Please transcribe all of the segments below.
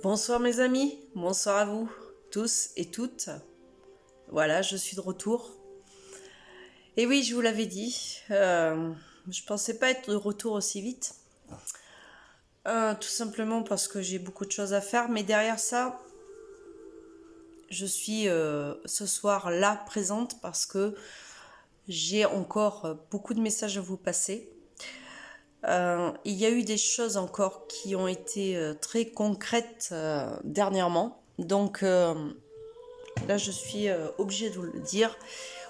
Bonsoir mes amis, bonsoir à vous tous et toutes. Voilà, je suis de retour. Et oui, je vous l'avais dit, je pensais pas être de retour aussi vite. Tout simplement parce que j'ai beaucoup de choses à faire, mais derrière ça, je suis ce soir là présente parce que j'ai encore beaucoup de messages à vous passer. Il y a eu des choses encore qui ont été très concrètes dernièrement. Donc là, je suis obligée de vous le dire,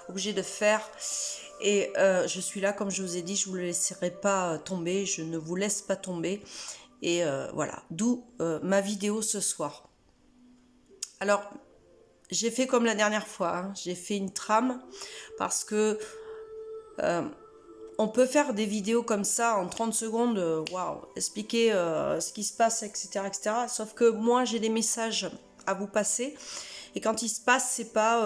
obligée de faire. Et je suis là, comme je vous ai dit, je ne vous laisserai pas tomber, je ne vous laisse pas tomber. Et voilà, d'où ma vidéo ce soir. Alors, j'ai fait comme la dernière fois, hein. J'ai fait une trame parce que on peut faire des vidéos comme ça en 30 secondes, waouh, expliquer ce qui se passe, etc., etc. Sauf que moi, j'ai des messages à vous passer. Et quand il se passe, c'est pas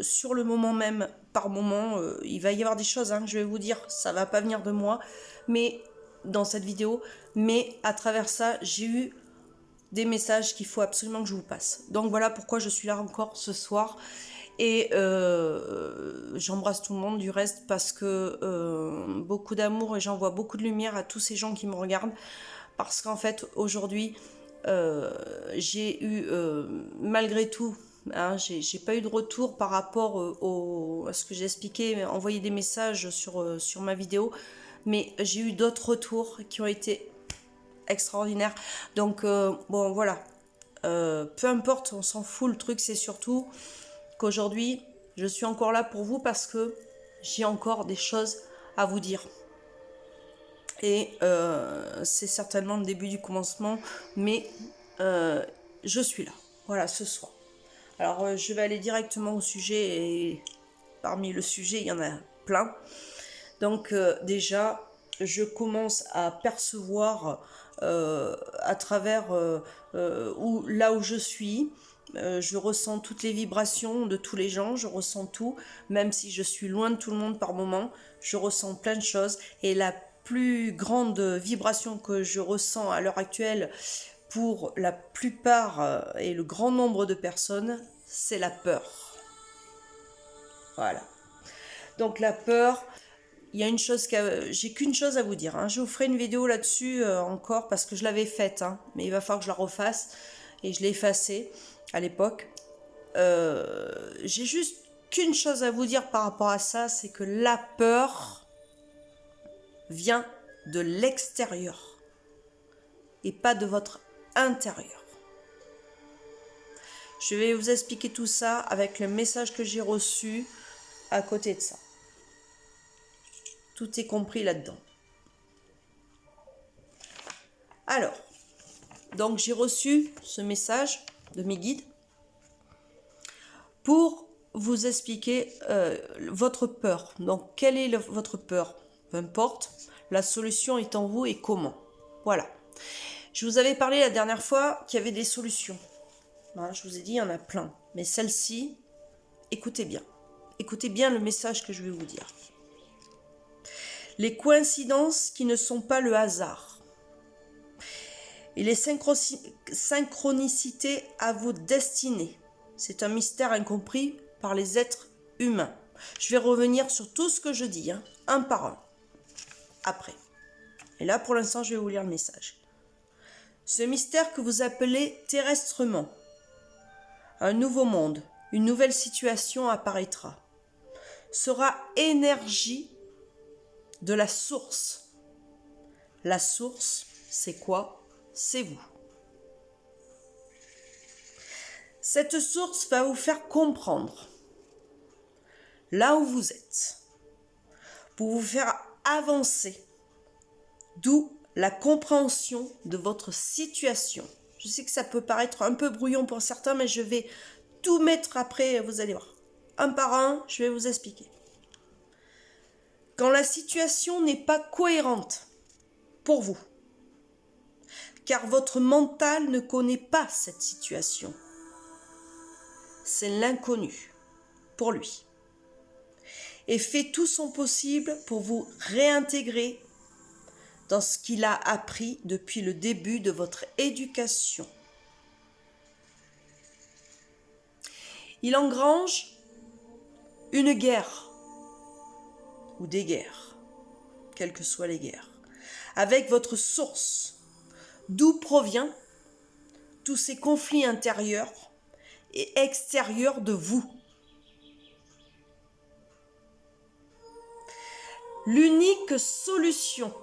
sur le moment même, par moment. Il va y avoir des choses, hein, je vais vous dire, ça va pas venir de moi, mais dans cette vidéo. Mais à travers ça, j'ai eu des messages qu'il faut absolument que je vous passe. Donc voilà pourquoi je suis là encore ce soir. Et j'embrasse tout le monde du reste parce que beaucoup d'amour et j'envoie beaucoup de lumière à tous ces gens qui me regardent. Parce qu'en fait, aujourd'hui, j'ai eu, malgré tout, hein, j'ai pas eu de retour par rapport à ce que j'ai expliqué, envoyer des messages sur ma vidéo, mais j'ai eu d'autres retours qui ont été extraordinaires. Donc, bon, voilà. Peu importe, on s'en fout. Le truc, c'est surtout qu'aujourd'hui, je suis encore là pour vous parce que j'ai encore des choses à vous dire. Et c'est certainement le début du commencement, mais je suis là, voilà, ce soir. Alors je vais aller directement au sujet, et parmi le sujet, il y en a plein. Donc déjà, je commence à percevoir à travers là où je suis, je ressens toutes les vibrations de tous les gens, je ressens tout, même si je suis loin de tout le monde par moment, je ressens plein de choses. Et la plus grande vibration que je ressens à l'heure actuelle pour la plupart et le grand nombre de personnes, c'est la peur. Voilà. Donc la peur, il y a une chose j'ai qu'une chose à vous dire, hein. Je vous ferai une vidéo là-dessus encore parce que je l'avais faite, hein, mais il va falloir que je la refasse et je l'ai effacée à l'époque. J'ai juste qu'une chose à vous dire par rapport à ça, c'est que la peur vient de l'extérieur et pas de votre intérieur. Je vais vous expliquer tout ça avec le message que j'ai reçu à côté de ça. Tout est compris là-dedans. Alors, donc j'ai reçu ce message de mes guides pour vous expliquer votre peur. Donc, quelle est votre peur? Peu importe, la solution est en vous et comment. Voilà. Je vous avais parlé la dernière fois qu'il y avait des solutions. Hein, je vous ai dit, il y en a plein. Mais celle-ci, écoutez bien. Écoutez bien le message que je vais vous dire. Les coïncidences qui ne sont pas le hasard. Et les synchronicités à vos destinées. C'est un mystère incompris par les êtres humains. Je vais revenir sur tout ce que je dis, hein, un par un, après. Et là, pour l'instant, je vais vous lire le message. Ce mystère que vous appelez terrestrement, un nouveau monde, une nouvelle situation apparaîtra, sera énergie de la source. La source, c'est quoi? C'est vous. Cette source va vous faire comprendre là où vous êtes, pour vous faire avancer, d'où la compréhension de votre situation. Je sais que ça peut paraître un peu brouillon pour certains, mais je vais tout mettre après, vous allez voir. Un par un, je vais vous expliquer. Quand la situation n'est pas cohérente pour vous, car votre mental ne connaît pas cette situation, c'est l'inconnu pour lui, et fait tout son possible pour vous réintégrer dans ce qu'il a appris depuis le début de votre éducation. Il engrange une guerre ou des guerres, quelles que soient les guerres, avec votre source, d'où provient tous ces conflits intérieurs et extérieurs de vous. L'unique solution,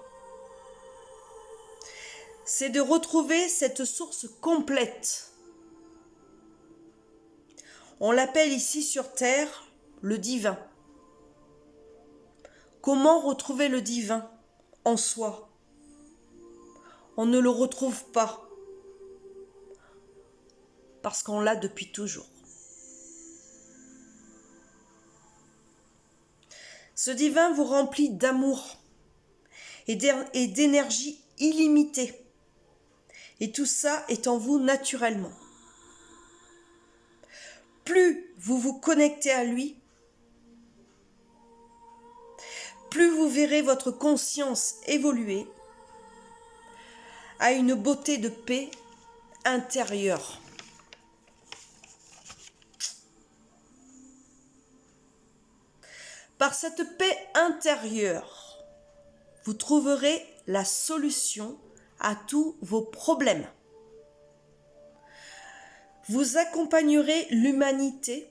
c'est de retrouver cette source complète. On l'appelle ici sur Terre le divin. Comment retrouver le divin en soi? On ne le retrouve pas parce qu'on l'a depuis toujours. Ce divin vous remplit d'amour et d'énergie illimitée. Et tout ça est en vous naturellement. Plus vous vous connectez à lui, plus vous verrez votre conscience évoluer à une beauté de paix intérieure. Par cette paix intérieure, vous trouverez la solution à tous vos problèmes. Vous accompagnerez l'humanité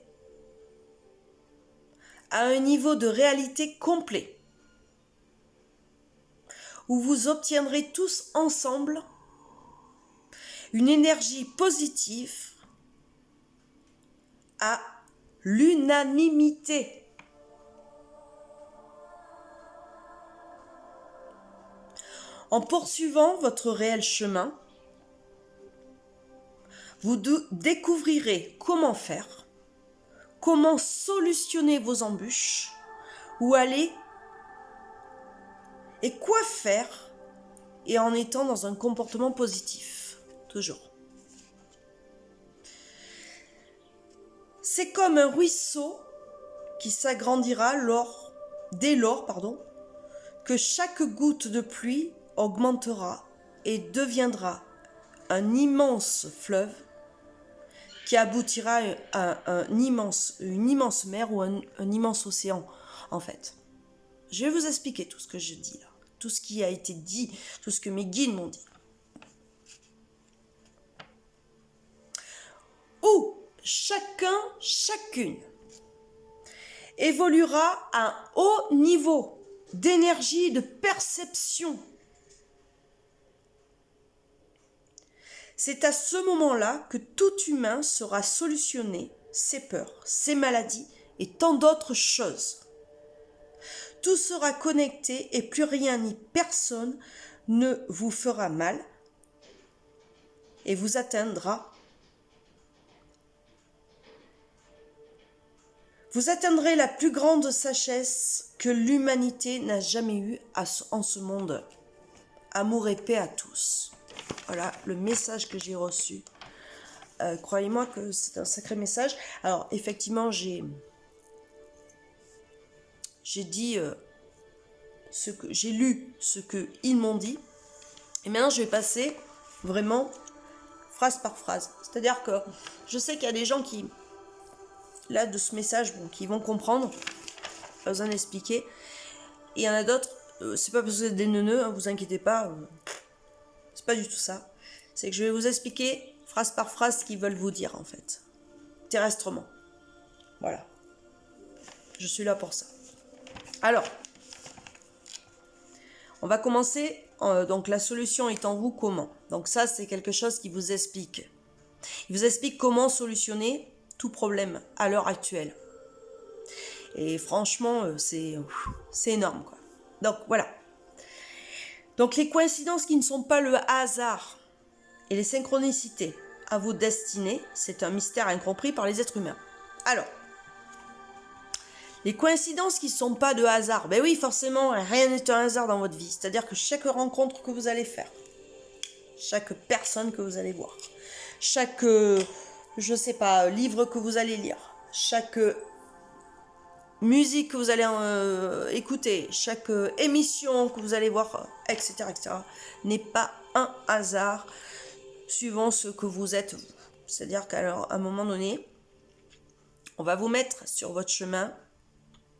à un niveau de réalité complet, où vous obtiendrez tous ensemble une énergie positive à l'unanimité. En poursuivant votre réel chemin, vous découvrirez comment faire, comment solutionner vos embûches, où aller et quoi faire, et en étant dans un comportement positif, toujours. C'est comme un ruisseau qui s'agrandira dès lors que chaque goutte de pluie augmentera et deviendra un immense fleuve qui aboutira à une immense mer ou un immense océan, en fait. Je vais vous expliquer tout ce que je dis là, tout ce qui a été dit, tout ce que mes guides m'ont dit. Où chacune évoluera à un haut niveau d'énergie et de perception. C'est à ce moment-là que tout humain saura solutionner ses peurs, ses maladies et tant d'autres choses. Tout sera connecté et plus rien ni personne ne vous fera mal et vous atteindra. Vous atteindrez la plus grande sagesse que l'humanité n'a jamais eue en ce monde. Amour et paix à tous. Voilà le message que j'ai reçu. Croyez-moi que c'est un sacré message. Alors, effectivement, j'ai dit j'ai lu ce qu'ils m'ont dit. Et maintenant, je vais passer vraiment phrase par phrase. C'est-à-dire que je sais qu'il y a des gens qui, là, de ce message, qui vont comprendre. Pas besoin d'expliquer. Et il y en a d'autres, c'est pas parce que vous êtes des neuneux, hein, vous inquiétez pas. C'est pas du tout ça. C'est que je vais vous expliquer phrase par phrase ce qu'ils veulent vous dire, en fait. Terrestrement. Voilà. Je suis là pour ça. Alors, on va commencer. Donc, la solution est en vous, comment? Donc, ça, c'est quelque chose qui vous explique. Il vous explique comment solutionner tout problème à l'heure actuelle. Et franchement, c'est énorme, quoi. Donc, voilà. Donc, les coïncidences qui ne sont pas le hasard et les synchronicités à vos destinées, c'est un mystère incompris par les êtres humains. Alors, les coïncidences qui ne sont pas de hasard, ben oui, forcément, rien n'est un hasard dans votre vie. C'est-à-dire que chaque rencontre que vous allez faire, chaque personne que vous allez voir, chaque, je sais pas, livre que vous allez lire, chaque musique que vous allez écouter, chaque émission que vous allez voir, etc., etc., n'est pas un hasard suivant ce que vous êtes. C'est-à-dire qu'à un moment donné, on va vous mettre sur votre chemin,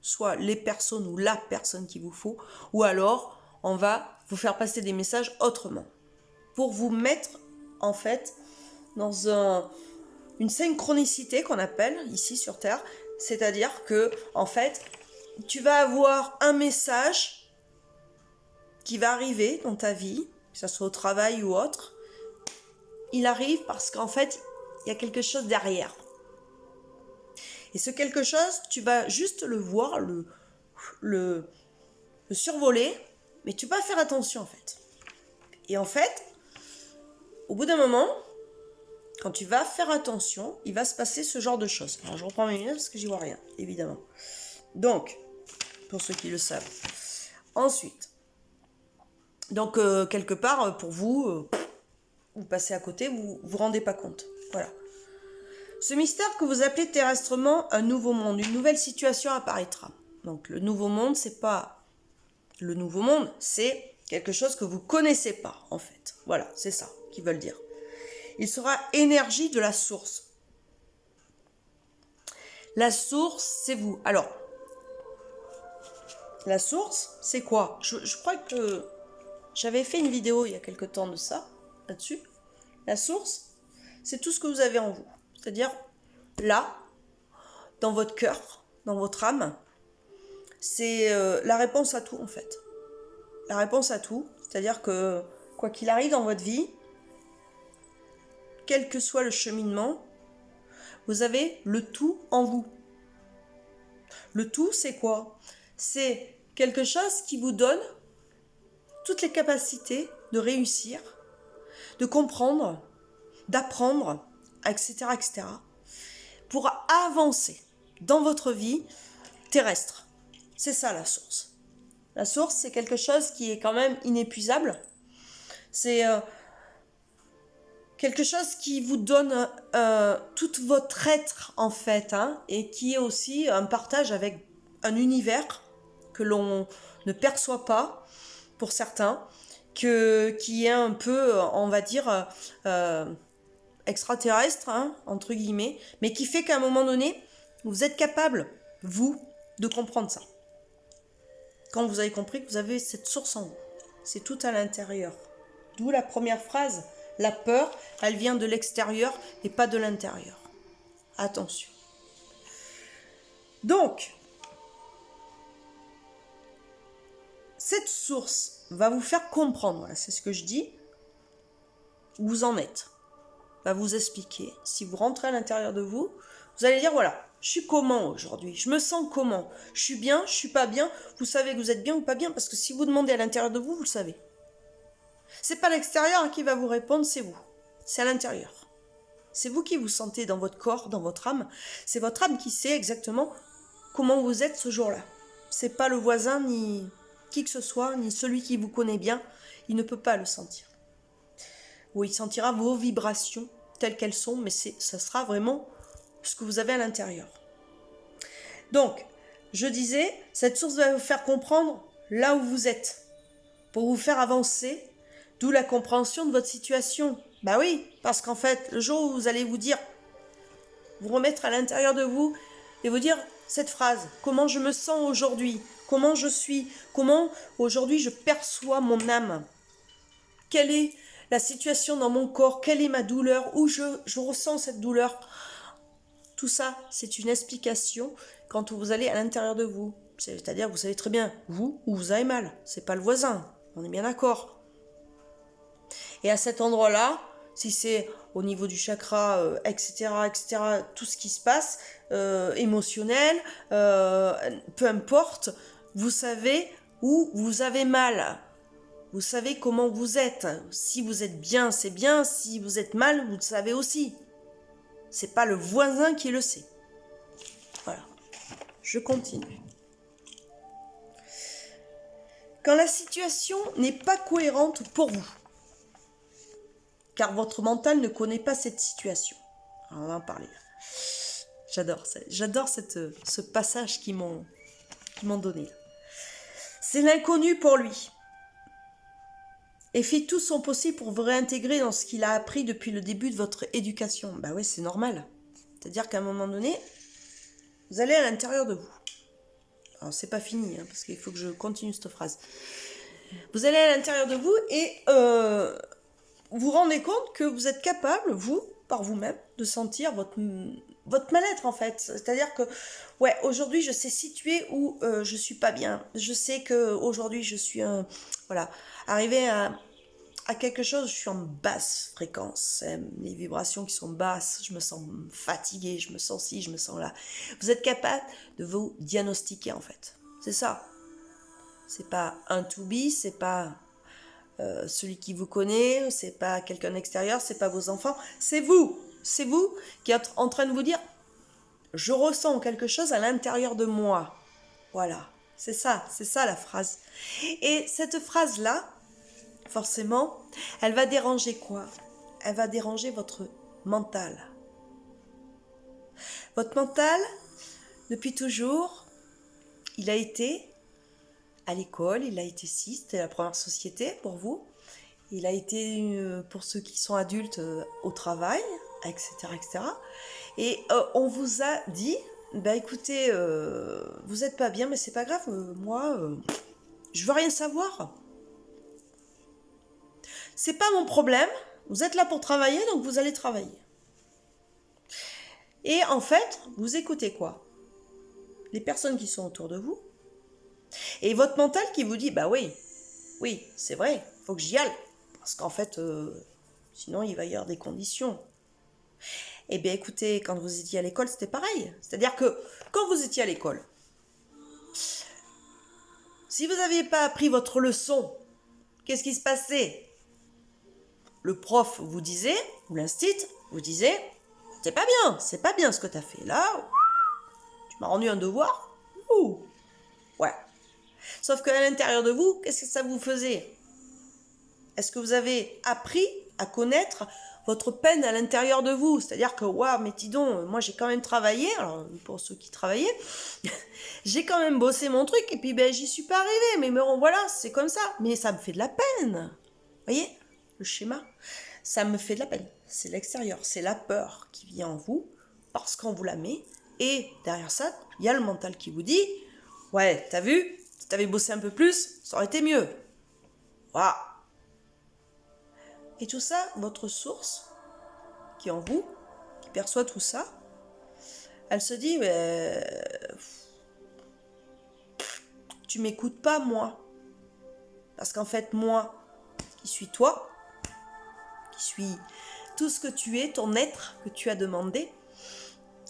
soit les personnes ou la personne qu'il vous faut, ou alors on va vous faire passer des messages autrement, pour vous mettre en fait dans une synchronicité qu'on appelle ici sur Terre, c'est-à-dire que en fait tu vas avoir un message qui va arriver dans ta vie, que ce soit au travail ou autre. Il arrive parce qu'en fait il y a quelque chose derrière. Et ce quelque chose, tu vas juste le voir, le survoler, mais tu vas pas faire attention en fait. Et en fait, au bout d'un moment, quand tu vas faire attention, il va se passer ce genre de choses. Alors je reprends mes lunettes parce que j'y vois rien, évidemment. Donc, pour ceux qui le savent. Ensuite, donc quelque part, pour vous, vous passez à côté, vous vous rendez pas compte. Voilà. Ce mystère que vous appelez terrestrement un nouveau monde, une nouvelle situation apparaîtra. Donc le nouveau monde, c'est pas le nouveau monde, c'est quelque chose que vous connaissez pas en fait. Voilà, c'est ça qu'ils veulent dire. Il sera énergie de la source. La source, c'est vous. Alors, la source, c'est quoi ? Je crois que j'avais fait une vidéo il y a quelque temps de ça, là-dessus. La source, c'est tout ce que vous avez en vous. C'est-à-dire, là, dans votre cœur, dans votre âme, c'est la réponse à tout, en fait. La réponse à tout, c'est-à-dire que, quoi qu'il arrive dans votre vie, quel que soit le cheminement, vous avez le tout en vous. Le tout, c'est quoi ? C'est quelque chose qui vous donne toutes les capacités de réussir, de comprendre, d'apprendre, etc., etc., pour avancer dans votre vie terrestre. C'est ça la source. La source, c'est quelque chose qui est quand même inépuisable. C'est quelque chose qui vous donne tout votre être en fait, hein, et qui est aussi un partage avec un univers que l'on ne perçoit pas pour certains, qui est un peu, on va dire, extraterrestre, hein, entre guillemets, mais qui fait qu'à un moment donné, vous êtes capable, vous, de comprendre ça. Quand vous avez compris que vous avez cette source en vous, c'est tout à l'intérieur. D'où la première phrase, la peur, elle vient de l'extérieur et pas de l'intérieur. Attention. Donc, cette source va vous faire comprendre, voilà, c'est ce que je dis, où vous en êtes. Va vous expliquer. Si vous rentrez à l'intérieur de vous, vous allez dire, voilà, je suis comment aujourd'hui ? Je me sens comment ? Je suis bien ? Je suis pas bien ? Vous savez que vous êtes bien ou pas bien, parce que si vous demandez à l'intérieur de vous, vous le savez. C'est pas l'extérieur qui va vous répondre, c'est vous. C'est à l'intérieur. C'est vous qui vous sentez dans votre corps, dans votre âme. C'est votre âme qui sait exactement comment vous êtes ce jour-là. C'est pas le voisin, ni qui que ce soit, ni celui qui vous connaît bien. Il ne peut pas le sentir. Ou il sentira vos vibrations telles qu'elles sont, mais ça sera vraiment ce que vous avez à l'intérieur. Donc, je disais, cette source va vous faire comprendre là où vous êtes, pour vous faire avancer, d'où la compréhension de votre situation. Bah oui, parce qu'en fait, le jour où vous allez vous dire, vous remettre à l'intérieur de vous et vous dire cette phrase, comment je me sens aujourd'hui, comment je suis, comment aujourd'hui je perçois mon âme, quelle est la situation dans mon corps, quelle est ma douleur, où je ressens cette douleur. Tout ça, c'est une explication quand vous allez à l'intérieur de vous. C'est-à-dire que vous savez très bien, vous, où vous avez mal. C'est pas le voisin, on est bien d'accord. Et à cet endroit-là, si c'est au niveau du chakra, etc., tout ce qui se passe, émotionnel, peu importe, vous savez où vous avez mal. Vous savez comment vous êtes. Si vous êtes bien, c'est bien. Si vous êtes mal, vous le savez aussi. C'est pas le voisin qui le sait. Voilà. Je continue. Quand la situation n'est pas cohérente pour vous, car votre mental ne connaît pas cette situation. Alors on va en parler. J'adore ce passage qu'ils m'ont donné. C'est l'inconnu pour lui. Et fait tout son possible pour vous réintégrer dans ce qu'il a appris depuis le début de votre éducation. Bah oui, c'est normal. C'est-à-dire qu'à un moment donné, vous allez à l'intérieur de vous. Alors, c'est pas fini, hein, parce qu'il faut que je continue cette phrase. Vous allez à l'intérieur de vous et vous vous rendez compte que vous êtes capable, vous, par vous-même, de sentir votre mal-être, en fait. C'est-à-dire que, ouais, aujourd'hui, je sais situer où je suis pas bien. Je sais qu'aujourd'hui, je suis, arrivé à quelque chose, je suis en basse fréquence. Les vibrations qui sont basses, je me sens fatiguée, je me sens ci, je me sens là. Vous êtes capable de vous diagnostiquer, en fait. C'est ça. C'est pas un to be, c'est pas celui qui vous connaît, c'est pas quelqu'un d'extérieur, c'est pas vos enfants, c'est vous. C'est vous qui êtes en train de vous dire je ressens quelque chose à l'intérieur de moi. Voilà, c'est ça la phrase. Et cette phrase-là, forcément, elle va déranger quoi? Elle va déranger votre mental. Votre mental, depuis toujours, il a été à l'école, il a été ci, c'était la première société pour vous. Il a été, pour ceux qui sont adultes, au travail, etc. etc. Et on vous a dit, bah écoutez, vous n'êtes pas bien, mais c'est pas grave, moi, je veux rien savoir. C'est pas mon problème, vous êtes là pour travailler, donc vous allez travailler. Et en fait, vous écoutez quoi? Les personnes qui sont autour de vous. Et votre mental qui vous dit, bah oui, c'est vrai, faut que j'y aille. Parce qu'en fait, sinon il va y avoir des conditions. Eh bien écoutez, quand vous étiez à l'école, c'était pareil. C'est-à-dire que quand vous étiez à l'école, si vous n'aviez pas appris votre leçon, qu'est-ce qui se passait? Le prof vous disait, ou l'instit vous disait, c'est pas bien ce que tu as fait. Là, tu m'as rendu un devoir. Ouh. Ouais. Sauf qu'à l'intérieur de vous, qu'est-ce que ça vous faisait? Est-ce que vous avez appris à connaître votre peine à l'intérieur de vous? C'est-à-dire que, waouh, mais dis donc, moi j'ai quand même travaillé, alors pour ceux qui travaillaient, j'ai quand même bossé mon truc, et puis ben j'y suis pas arrivée, mais bon, voilà, c'est comme ça. Mais ça me fait de la peine. Vous voyez, le schéma? Ça me fait de la peine. C'est l'extérieur, c'est la peur qui vient en vous, parce qu'on vous la met, et derrière ça, il y a le mental qui vous dit, ouais, t'as vu, si t'avais bossé un peu plus, ça aurait été mieux. Waouh. Et tout ça, votre source, qui est en vous, qui perçoit tout ça, elle se dit, tu m'écoutes pas, moi. Parce qu'en fait, moi, qui suis toi, qui suis tout ce que tu es, ton être que tu as demandé,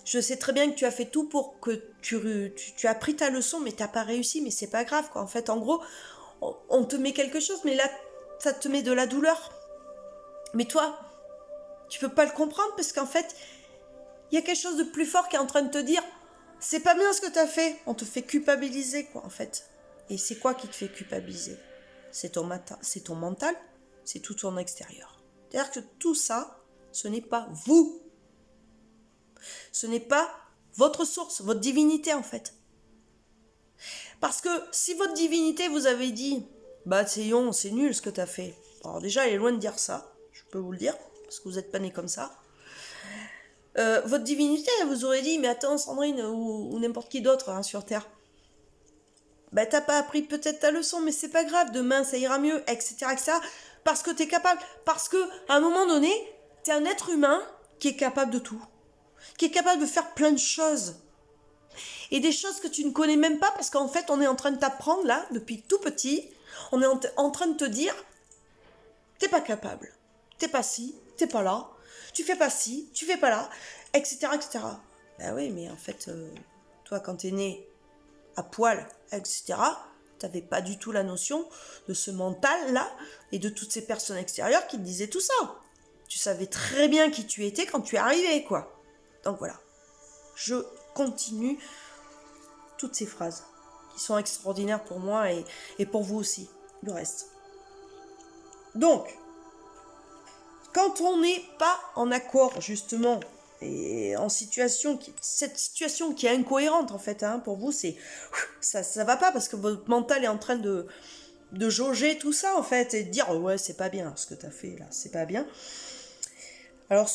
je sais très bien que tu as fait tout pour que tu as pris ta leçon, mais tu n'as pas réussi, mais c'est pas grave, quoi. En fait, en gros, on te met quelque chose, mais là, ça te met de la douleur. Mais toi, tu peux pas le comprendre parce qu'en fait, il y a quelque chose de plus fort qui est en train de te dire c'est pas bien ce que tu as fait. On te fait culpabiliser, quoi, en fait. Et c'est quoi qui te fait culpabiliser? C'est ton mental, c'est tout ton extérieur. C'est-à-dire que tout ça, ce n'est pas vous. Ce n'est pas votre source, votre divinité, en fait. Parce que si votre divinité vous avait dit bah c'est nul ce que tu as fait. Alors déjà, elle est loin de dire ça. Je peux vous le dire, parce que vous n'êtes pas né comme ça. Votre divinité, elle vous aurait dit, mais attends Sandrine, ou n'importe qui d'autre hein, sur Terre, bah t'as pas appris peut-être ta leçon, mais c'est pas grave, demain ça ira mieux, etc. etc. Parce que t'es capable, parce que à un moment donné, t'es un être humain qui est capable de tout, qui est capable de faire plein de choses. Et des choses que tu ne connais même pas, parce qu'en fait, on est en train de t'apprendre là, depuis tout petit, on est en train de te dire, t'es pas capable. T'es pas ci, t'es pas là, tu fais pas ci, tu fais pas là, etc. etc. Ben oui, mais en fait, toi, quand t'es né à poil, etc., t'avais pas du tout la notion de ce mental-là et de toutes ces personnes extérieures qui te disaient tout ça. Tu savais très bien qui tu étais quand tu es arrivé, quoi. Donc voilà. Je continue toutes ces phrases qui sont extraordinaires pour moi et pour vous aussi, le reste. Donc, quand on n'est pas en accord, justement, Et en situation cette situation qui est incohérente en fait, hein, pour vous, ça va pas parce que votre mental est en train de jauger tout ça en fait et de dire ouais c'est pas bien ce que t'as fait là, c'est pas bien. Alors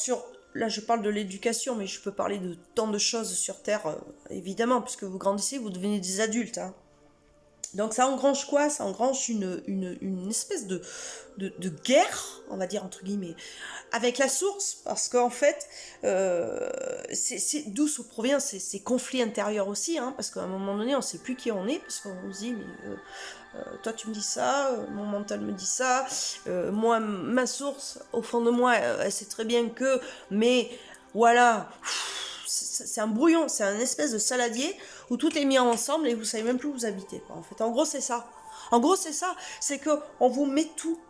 là je parle de l'éducation, mais je peux parler de tant de choses sur Terre, évidemment, puisque vous grandissez, vous devenez des adultes, hein. Donc ça engrange quoi? Ça engrange une espèce de guerre, on va dire entre guillemets, avec la source, parce qu'en fait, c'est d'où se provient ces conflits intérieurs aussi, hein, parce qu'à un moment donné, on ne sait plus qui on est, parce qu'on se dit, mais toi tu me dis ça, mon mental me dit ça, moi, ma source, au fond de moi, elle sait très bien que, mais voilà, c'est un brouillon, c'est un espèce de saladier où tout est mis ensemble et vous savez même plus où vous habitez, quoi, en fait. En gros, c'est ça. En gros, c'est ça. C'est que on vous met tout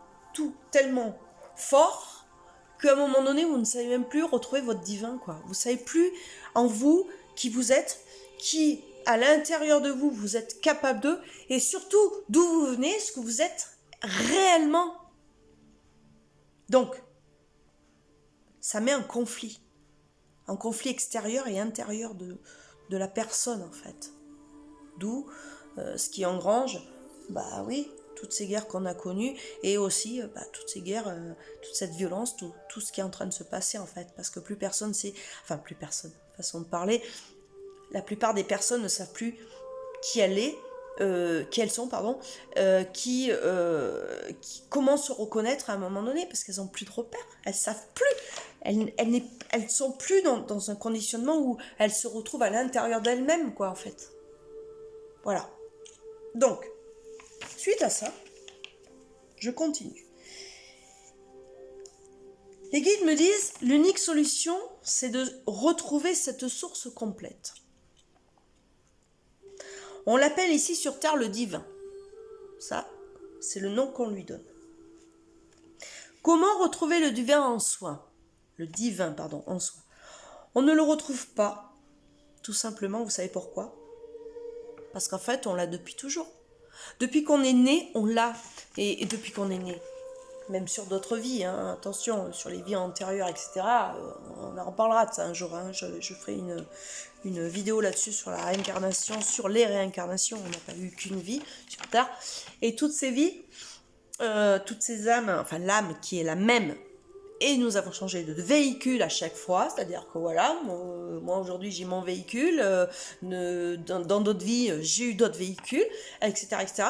tellement fort qu'à un moment donné, vous ne savez même plus retrouver votre divin, quoi. Vous savez plus en vous qui vous êtes, qui à l'intérieur de vous, vous êtes capable d'eux, et surtout d'où vous venez, ce que vous êtes réellement. Donc, ça met un conflit extérieur et intérieur de la personne, en fait. D'où ce qui engrange, bah oui, toutes ces guerres qu'on a connues, et aussi toutes ces guerres, toute cette violence, tout ce qui est en train de se passer, en fait. Parce que plus personne sait, enfin plus personne, façon de parler, la plupart des personnes ne savent plus qui elles sont, pardon, comment se reconnaître à un moment donné, parce qu'elles n'ont plus de repères, elles savent plus, elles sont plus dans un conditionnement où elles se retrouvent à l'intérieur d'elles-mêmes, quoi, en fait. Voilà. Donc, suite à ça, je continue. Les guides me disent, l'unique solution, c'est de retrouver cette source complète. On l'appelle ici sur Terre le divin. Ça, c'est le nom qu'on lui donne. Comment retrouver le divin en soi? Le divin, pardon, en soi. On ne le retrouve pas, tout simplement, vous savez pourquoi? Parce qu'en fait, on l'a depuis toujours. Depuis qu'on est né, on l'a. Et depuis qu'on est né, même sur d'autres vies, hein, attention, sur les vies antérieures, etc., on en parlera de ça un jour, hein, je ferai une vidéo là-dessus sur la réincarnation, sur les réincarnations, on n'a pas eu qu'une vie sur Terre, et toutes ces vies, toutes ces âmes, enfin l'âme qui est la même, et nous avons changé de véhicule à chaque fois, c'est-à-dire que voilà, moi aujourd'hui j'ai mon véhicule, dans d'autres vies j'ai eu d'autres véhicules, etc., etc.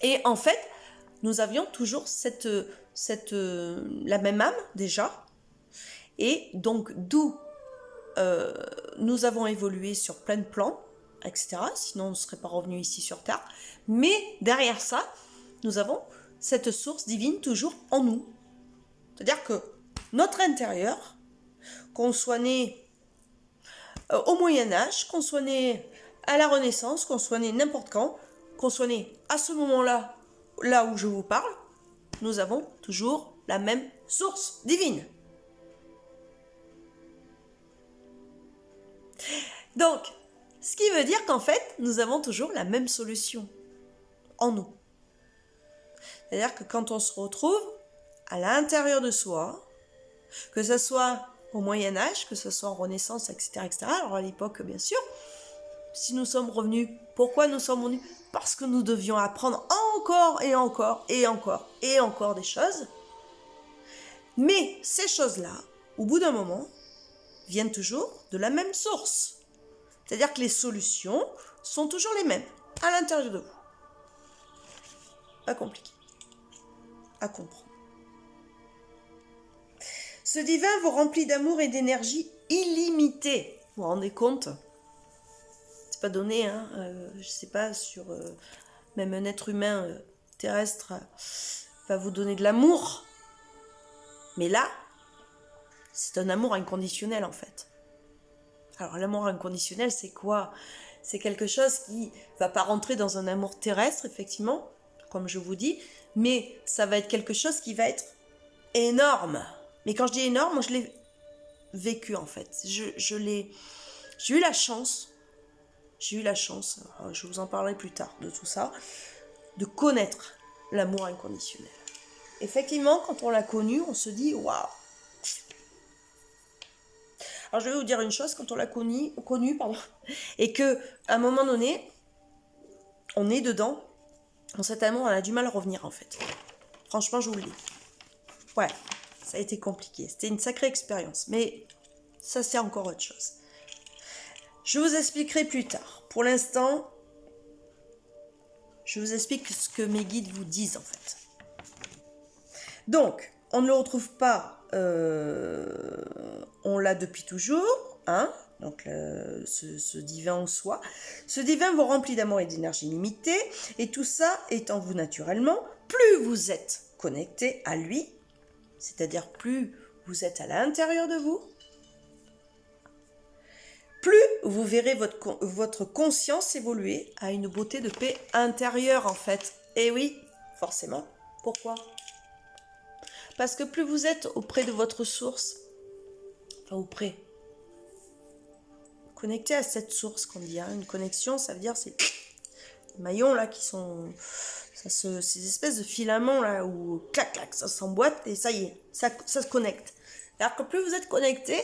Et en fait, nous avions toujours la même âme déjà, et donc d'où nous avons évolué sur plein de plans, etc. Sinon on ne serait pas revenu ici sur Terre. Mais derrière ça, nous avons cette source divine toujours en nous. C'est-à-dire que notre intérieur, qu'on soit né au Moyen-Âge, qu'on soit né à la Renaissance, qu'on soit né n'importe quand, qu'on soit né à ce moment-là, là où je vous parle, nous avons toujours la même source divine. Donc, ce qui veut dire qu'en fait, nous avons toujours la même solution en nous. C'est-à-dire que quand on se retrouve à l'intérieur de soi, que ce soit au Moyen-Âge, que ce soit en Renaissance, etc., etc., alors à l'époque, bien sûr, si nous sommes revenus, pourquoi nous sommes revenus? Parce que nous devions apprendre encore et encore et encore et encore des choses. Mais ces choses-là, au bout d'un moment, viennent toujours de la même source. C'est-à-dire que les solutions sont toujours les mêmes, à l'intérieur de vous. Pas compliqué à comprendre. Ce divin vous remplit d'amour et d'énergie illimitée. Vous vous rendez compte? C'est pas donné, hein. Je sais pas, sur même un être humain terrestre va vous donner de l'amour. Mais là, c'est un amour inconditionnel en fait. Alors l'amour inconditionnel, c'est quoi? C'est quelque chose qui va pas rentrer dans un amour terrestre, effectivement, comme je vous dis, mais ça va être quelque chose qui va être énorme. Mais quand je dis énorme, moi je l'ai vécu en fait. J'ai eu la chance, je vous en parlerai plus tard de tout ça, de connaître l'amour inconditionnel. Effectivement, quand on l'a connu, on se dit waouh. Alors je vais vous dire une chose, quand on l'a connu, pardon, et que à un moment donné, on est dedans, dans cet amour, on a du mal à revenir en fait. Franchement, je vous le dis. Ouais, ça a été compliqué. C'était une sacrée expérience, mais ça c'est encore autre chose. Je vous expliquerai plus tard. Pour l'instant, je vous explique ce que mes guides vous disent en fait. Donc, on ne le retrouve pas, on l'a depuis toujours, hein, donc ce divin en soi. Ce divin vous remplit d'amour et d'énergie limitée, et tout ça est en vous naturellement. Plus vous êtes connecté à lui, c'est-à-dire plus vous êtes à l'intérieur de vous, plus vous verrez votre conscience évoluer à une beauté de paix intérieure en fait. Et oui, forcément. Pourquoi ? Parce que plus vous êtes auprès de votre source, enfin auprès, connecté à cette source qu'on dit, hein, une connexion, ça veut dire c'est les maillons là qui sont, ces espèces de filaments là où clac clac ça s'emboîte et ça y est, ça se connecte. C'est-à-dire que plus vous êtes connecté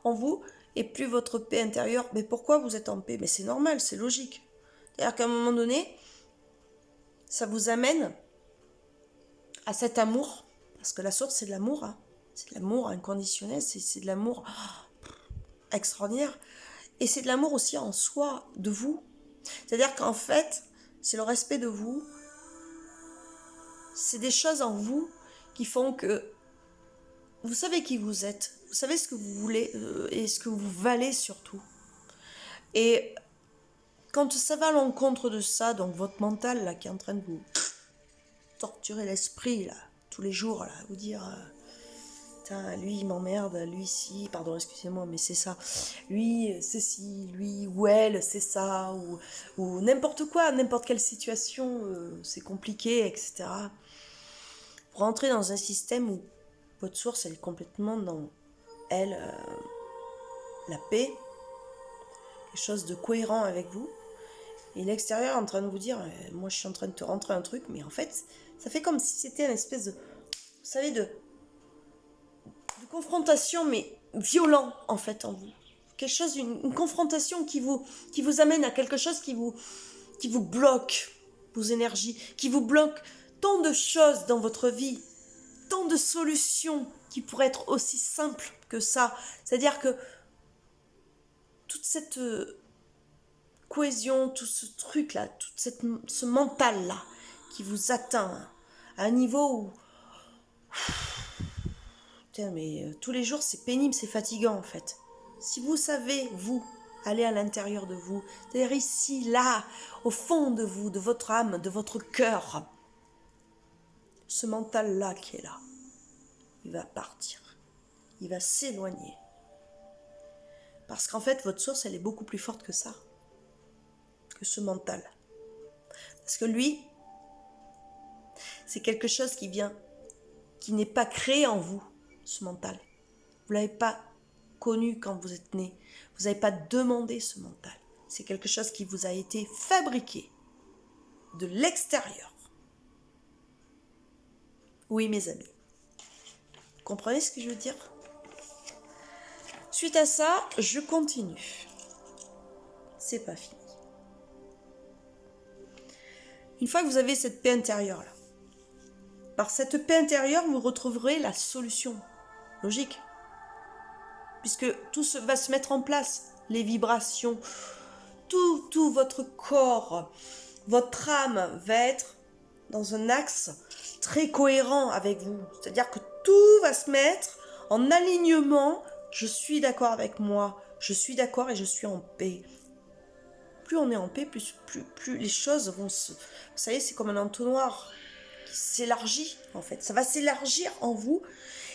en vous et plus votre paix intérieure, mais pourquoi vous êtes en paix ? Mais c'est normal, c'est logique. C'est-à-dire qu'à un moment donné, ça vous amène à cet amour. Parce que la source, c'est de l'amour. Hein. C'est de l'amour inconditionnel. C'est de l'amour extraordinaire. Et c'est de l'amour aussi en soi, de vous. C'est-à-dire qu'en fait, c'est le respect de vous. C'est des choses en vous qui font que vous savez qui vous êtes. Vous savez ce que vous voulez et ce que vous valez surtout. Et quand ça va à l'encontre de ça, donc votre mental là, qui est en train de vous torturer l'esprit là, tous les jours, là, vous dire putain, lui il m'emmerde, lui si, pardon, excusez-moi, mais c'est ça, lui c'est si, lui ou elle c'est ça, ou n'importe quoi, n'importe quelle situation, c'est compliqué, etc. Vous rentrez dans un système où votre source elle est complètement dans elle, la paix, quelque chose de cohérent avec vous, et l'extérieur est en train de vous dire moi je suis en train de te rentrer un truc, mais en fait ça fait comme si c'était une espèce de, vous savez, de confrontation, mais violent en fait en vous. Quelque chose, une confrontation qui vous amène à quelque chose qui vous bloque vos énergies, qui vous bloque tant de choses dans votre vie, tant de solutions qui pourraient être aussi simples que ça. C'est-à-dire que toute cette cohésion, tout ce truc-là, ce mental-là qui vous atteint à un niveau où putain, mais tous les jours c'est pénible, c'est fatigant en fait. Si vous savez, vous, aller à l'intérieur de vous, c'est-à-dire ici, là, au fond de vous, de votre âme, de votre cœur, ce mental-là qui est là, il va partir, il va s'éloigner. Parce qu'en fait, votre source, elle est beaucoup plus forte que ça, que ce mental. Parce que lui, c'est quelque chose qui vient, qui n'est pas créé en vous, ce mental. Vous ne l'avez pas connu quand vous êtes né. Vous n'avez pas demandé ce mental. C'est quelque chose qui vous a été fabriqué de l'extérieur. Oui, mes amis. Vous comprenez ce que je veux dire ? Suite à ça, je continue. C'est pas fini. Une fois que vous avez cette paix intérieure-là, par cette paix intérieure, vous retrouverez la solution. Logique. Puisque tout va se mettre en place. Les vibrations, tout votre corps, votre âme va être dans un axe très cohérent avec vous. C'est-à-dire que tout va se mettre en alignement. Je suis d'accord avec moi. Je suis d'accord et je suis en paix. Plus on est en paix, plus les choses vont se... Vous savez, c'est comme un entonnoir qui s'élargit, en fait. Ça va s'élargir en vous.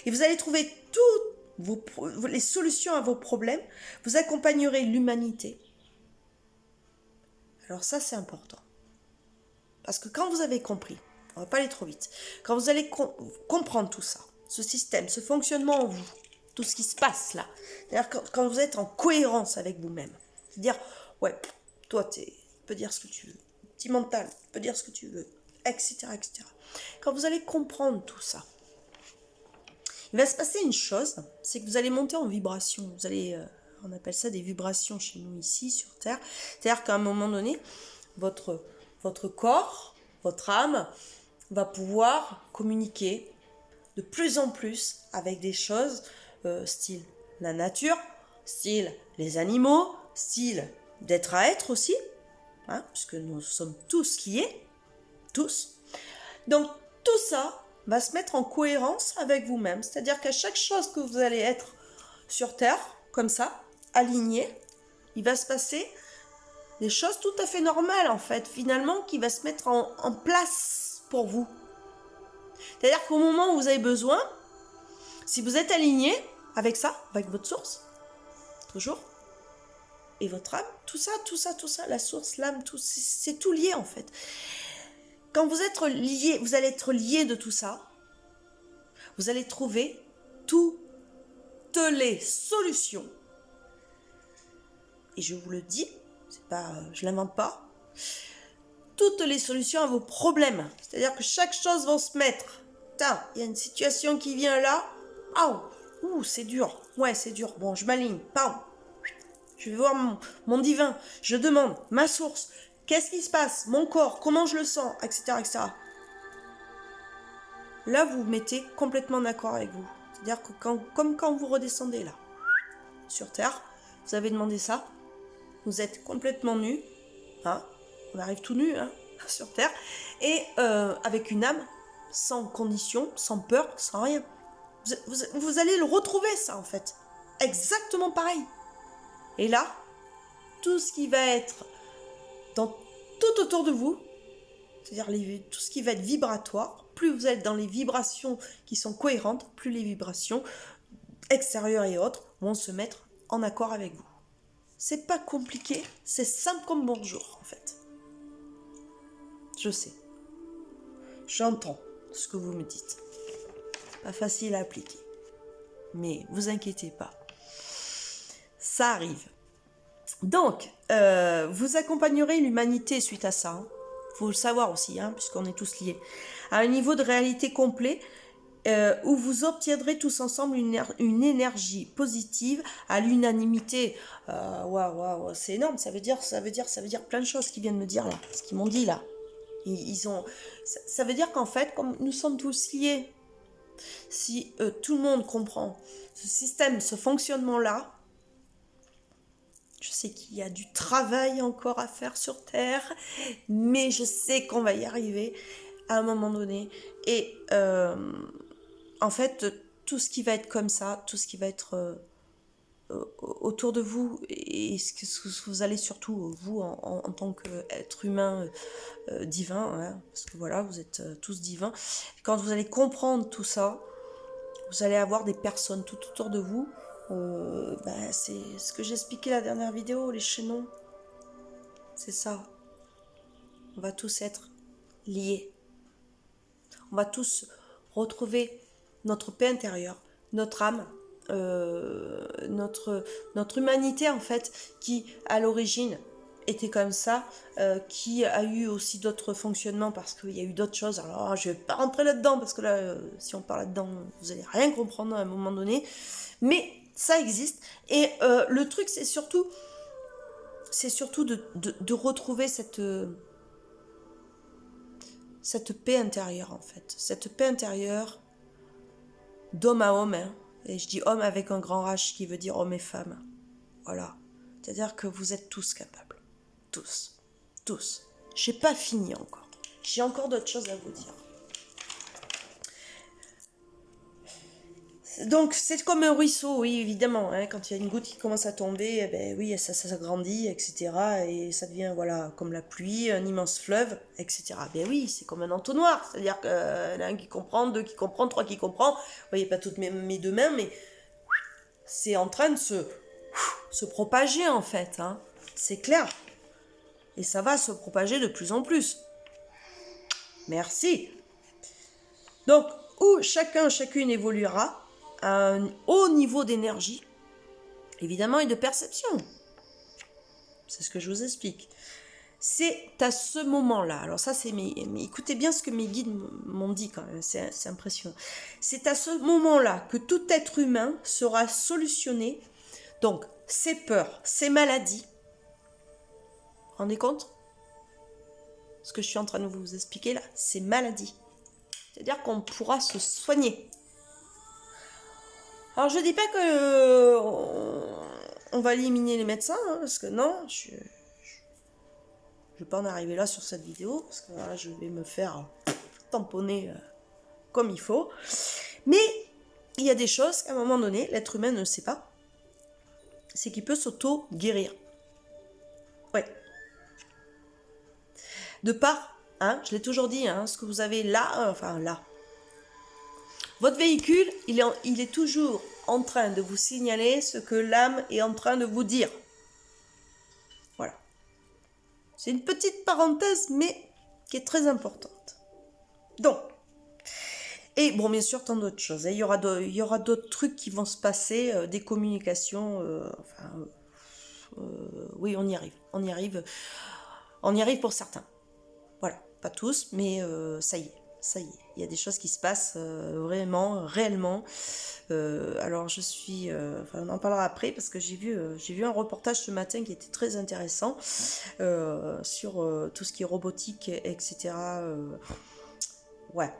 Et vous allez trouver toutes les solutions à vos problèmes. Vous accompagnerez l'humanité. Alors ça, c'est important. Parce que quand vous avez compris, on ne va pas aller trop vite, quand vous allez comprendre tout ça, ce système, ce fonctionnement en vous, tout ce qui se passe là, c'est-à-dire quand vous êtes en cohérence avec vous-même, c'est-à-dire, ouais, toi, tu peux dire ce que tu veux, petit mental, tu peux dire ce que tu veux, etc., etc. Quand vous allez comprendre tout ça, il va se passer une chose, c'est que vous allez monter en vibration, vous allez On appelle ça des vibrations chez nous ici sur Terre. C'est-à-dire qu'à un moment donné, votre corps, votre âme va pouvoir communiquer de plus en plus avec des choses style la nature, style les animaux, style d'être à être aussi, hein, puisque nous sommes tous liés, tous. Donc tout ça va se mettre en cohérence avec vous-même, c'est-à-dire qu'à chaque chose que vous allez être sur Terre, comme ça, aligné, il va se passer des choses tout à fait normales en fait, finalement, qui va se mettre en place pour vous. C'est-à-dire qu'au moment où vous avez besoin, si vous êtes aligné avec ça, avec votre source, toujours, et votre âme, tout ça, la source, l'âme, tout, c'est tout lié en fait. Quand vous êtes lié, vous allez être lié de tout ça, vous allez trouver toutes les solutions. Et je vous le dis, c'est pas, je l'invente pas. Toutes les solutions à vos problèmes. C'est-à-dire que chaque chose va se mettre. Tiens, il y a une situation qui vient là. Ouh, c'est dur. Ouais, c'est dur. Bon, je m'aligne. Pam. Je vais voir mon divin. Je demande ma source. Qu'est-ce qui se passe? Mon corps, comment je le sens, etc., etc. Là, vous vous mettez complètement d'accord avec vous. C'est-à-dire que comme quand vous redescendez là, sur Terre, vous avez demandé ça. Vous êtes complètement nu. Hein, on arrive tout nu hein, sur Terre. Et avec une âme, sans condition, sans peur, sans rien. Vous allez le retrouver ça en fait. Exactement pareil. Et là, tout ce qui va être tout autour de vous, c'est-à-dire tout ce qui va être vibratoire, plus vous êtes dans les vibrations qui sont cohérentes, plus les vibrations extérieures et autres vont se mettre en accord avec vous. C'est pas compliqué, c'est simple comme bonjour en fait. Je sais. J'entends ce que vous me dites. Pas facile à appliquer. Mais vous inquiétez pas. Ça arrive. Donc, vous accompagnerez l'humanité suite à ça. Faut le savoir aussi, hein, puisqu'on est tous liés. À un niveau de réalité complet, où vous obtiendrez tous ensemble une énergie positive à l'unanimité. Waouh, c'est énorme. Ça veut dire plein de choses qu'ils viennent me dire là, ce qu'ils m'ont dit là. Ça veut dire qu'en fait, comme nous sommes tous liés, si tout le monde comprend ce système, ce fonctionnement-là, je sais qu'il y a du travail encore à faire sur Terre, mais je sais qu'on va y arriver à un moment donné. Et en fait, tout ce qui va être comme ça, tout ce qui va être autour de vous, et ce que vous allez surtout, vous, en tant qu'être humain divin, hein, parce que voilà, vous êtes tous divins, quand vous allez comprendre tout ça, vous allez avoir des personnes tout autour de vous. C'est ce que j'expliquais la dernière vidéo, les chaînons. C'est ça. On va tous être liés. On va tous retrouver notre paix intérieure, notre âme, notre humanité en fait, qui à l'origine était comme ça, qui a eu aussi d'autres fonctionnements parce qu'il y a eu d'autres choses. Alors je vais pas rentrer là-dedans parce que là, si on parle là-dedans, vous allez rien comprendre à un moment donné. Mais ça existe. Et le truc, c'est surtout de retrouver cette paix intérieure, en fait. Cette paix intérieure d'homme à homme. Hein. Et je dis homme avec un grand H qui veut dire homme et femme. Voilà. C'est-à-dire que vous êtes tous capables. Tous. Tous. J'ai pas fini encore. J'ai encore d'autres choses à vous dire. Donc c'est comme un ruisseau, oui évidemment, hein, quand il y a une goutte qui commence à tomber, eh ben oui ça grandit, etc. Et ça devient voilà comme la pluie, un immense fleuve, etc. Ben oui, c'est comme un entonnoir, c'est-à-dire qu'il y en a un qui comprend, deux qui comprend, trois qui comprend. Vous voyez pas toutes mes deux mains, mais c'est en train de se propager en fait, hein. C'est clair. Et ça va se propager de plus en plus. Merci. Donc où chacune évoluera à un haut niveau d'énergie, évidemment, et de perception. C'est ce que je vous explique. C'est à ce moment-là, alors ça c'est mais écoutez bien ce que mes guides m'ont dit quand même, c'est impressionnant. C'est à ce moment-là que tout être humain sera solutionné. Donc, ces peurs, ces maladies. Vous vous rendez compte? Ce que je suis en train de vous expliquer là, ces maladies. C'est-à-dire qu'on pourra se soigner. Alors je dis pas que on va éliminer les médecins, hein, parce que non, je vais pas en arriver là sur cette vidéo, parce que là, je vais me faire tamponner comme il faut. Mais il y a des choses qu'à un moment donné, l'être humain ne sait pas. C'est qu'il peut s'auto-guérir. Ouais. De par, hein, je l'ai toujours dit, hein, ce que vous avez là, enfin là. Votre véhicule, il est toujours en train de vous signaler ce que l'âme est en train de vous dire. Voilà. C'est une petite parenthèse, mais qui est très importante. Donc, et bon, bien sûr, tant d'autres choses. Il y aura d'autres trucs qui vont se passer, des communications. Oui, on y arrive. On y arrive. On y arrive pour certains. Voilà, pas tous, mais ça y est. Ça y est, il y a des choses qui se passent vraiment, réellement. Alors je suis, enfin, on en parlera après parce que j'ai vu un reportage ce matin qui était très intéressant sur tout ce qui est robotique, etc. Ouais.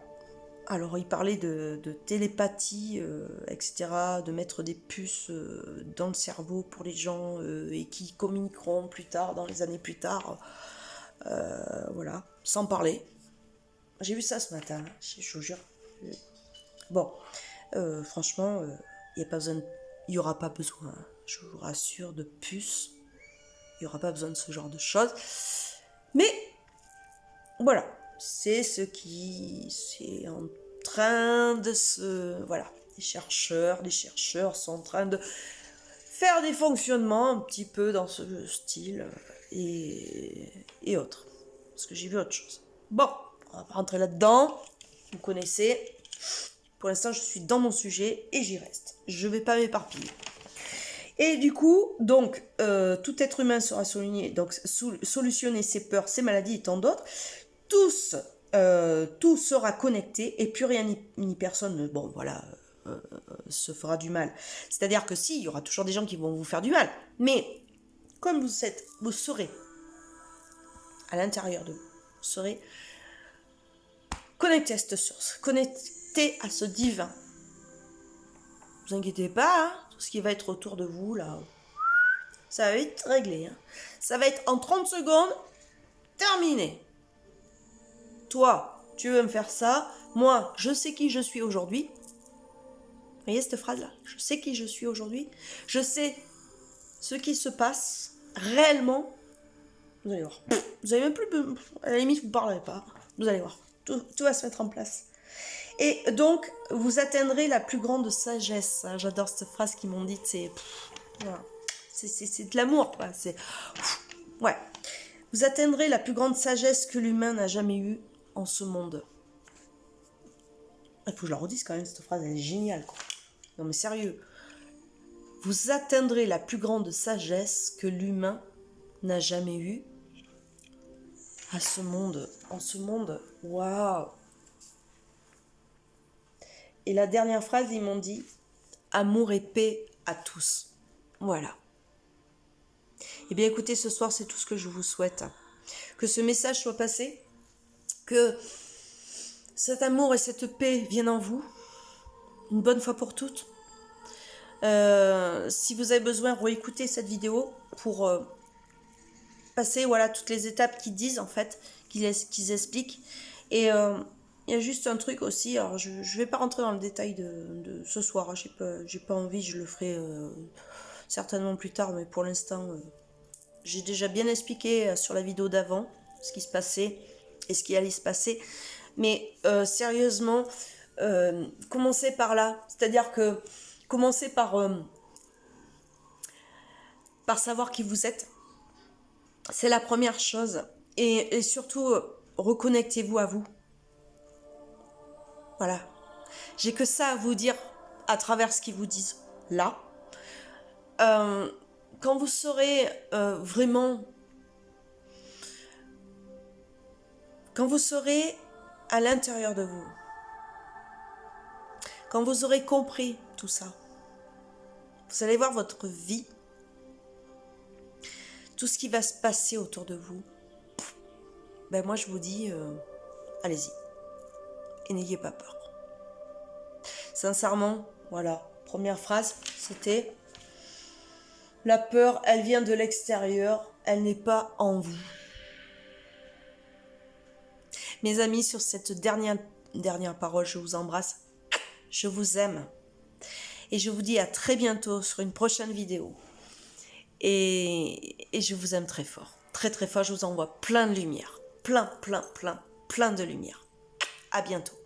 Alors il parlait de télépathie, etc. De mettre des puces dans le cerveau pour les gens et qui communiqueront plus tard, dans les années plus tard. Voilà, sans parler. J'ai vu ça ce matin, je vous jure. Bon, franchement, il n'y aura pas besoin, je vous rassure, de puces. Il n'y aura pas besoin de ce genre de choses. Mais, voilà, c'est ce qui c'est en train de se... Voilà, les chercheurs sont en train de faire des fonctionnements un petit peu dans ce style et autres. Parce que j'ai vu autre chose. Bon. On va pas rentrer là-dedans. Vous connaissez. Pour l'instant, je suis dans mon sujet et j'y reste. Je ne vais pas m'éparpiller. Et du coup, donc, tout être humain sera solutionner ses peurs, ses maladies et tant d'autres. Tout sera connecté et plus rien ni personne, bon, voilà, se fera du mal. C'est-à-dire que si, il y aura toujours des gens qui vont vous faire du mal. Mais, comme vous serez à l'intérieur de vous, vous serez connecté à cette source, connecté à ce divin. Ne vous inquiétez pas, hein, tout ce qui va être autour de vous, là, ça va être réglé. Hein. Ça va être en 30 secondes, terminé. Toi, tu veux me faire ça, moi, je sais qui je suis aujourd'hui. Vous voyez cette phrase-là? Je sais qui je suis aujourd'hui. Je sais ce qui se passe réellement. Vous allez voir. Vous avez même plus... À la limite, vous ne parlerez pas. Vous allez voir. Tout va se mettre en place. Et donc, vous atteindrez la plus grande sagesse. J'adore cette phrase qu'ils m'ont dite. C'est de l'amour, quoi. Ouais. Vous atteindrez la plus grande sagesse que l'humain n'a jamais eue en ce monde. Il faut que je la redise quand même, cette phrase, elle est géniale, quoi. Non, mais sérieux. Vous atteindrez la plus grande sagesse que l'humain n'a jamais eue à ce monde. En ce monde, waouh. Et la dernière phrase, ils m'ont dit « Amour et paix à tous ». Voilà. Eh bien, écoutez, ce soir, c'est tout ce que je vous souhaite. Que ce message soit passé, que cet amour et cette paix viennent en vous, une bonne fois pour toutes. Si vous avez besoin, réécoutez cette vidéo pour passer voilà, toutes les étapes qu'ils disent, en fait, qu'ils expliquent. Et il y a juste un truc aussi, alors je ne vais pas rentrer dans le détail de ce soir, hein, j'ai pas envie, je le ferai certainement plus tard, mais pour l'instant, j'ai déjà bien expliqué sur la vidéo d'avant ce qui se passait et ce qui allait se passer. Mais sérieusement, commencez par là, c'est-à-dire que commencez par savoir qui vous êtes, c'est la première chose, et surtout, reconnectez-vous à vous. Voilà. J'ai que ça à vous dire à travers ce qu'ils vous disent là. Quand vous serez vraiment... Quand vous serez à l'intérieur de vous, quand vous aurez compris tout ça, vous allez voir votre vie tout ce qui va se passer autour de vous, ben moi je vous dis, allez-y. Et n'ayez pas peur. Sincèrement, voilà, première phrase, c'était la peur, elle vient de l'extérieur, elle n'est pas en vous. Mes amis, sur cette dernière parole, je vous embrasse, je vous aime. Et je vous dis à très bientôt sur une prochaine vidéo. Et je vous aime très fort. Très très fort, je vous envoie plein de lumière. Plein de lumière. À bientôt.